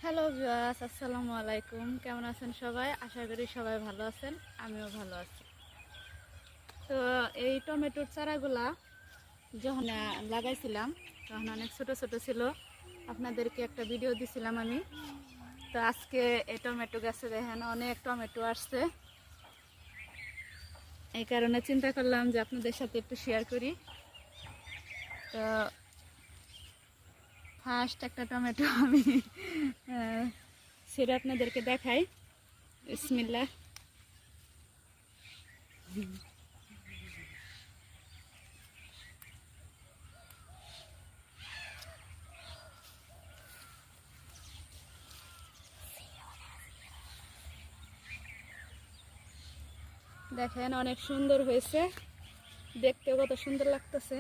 Hello viewers, আসসালামু আলাইকুম। কেমন আছেন সবাই? আশা করি সবাই ভালো আছেন, আমিও ভালো আছি। তো এই টমেটোর চারাগুলা যখন লাগাইছিলাম তখন অনেক ছোট ছোট ছিল। আপনাদেরকে একটা ভিডিও দিছিলাম আমি। তো আজকে এই টমেটো গাছে দেখেন অনেক টমেটো আসছে। এই কারণে চিন্তা করলাম যে আপনাদের সাথে একটু শেয়ার করি। তো ফার্স্ট একটা টমেটো আমি সেটা আপনাদেরকে দেখাই। বিসমিল্লাহ। দেখেন অনেক সুন্দর হয়েছে, দেখতে কত সুন্দর লাগতেছে।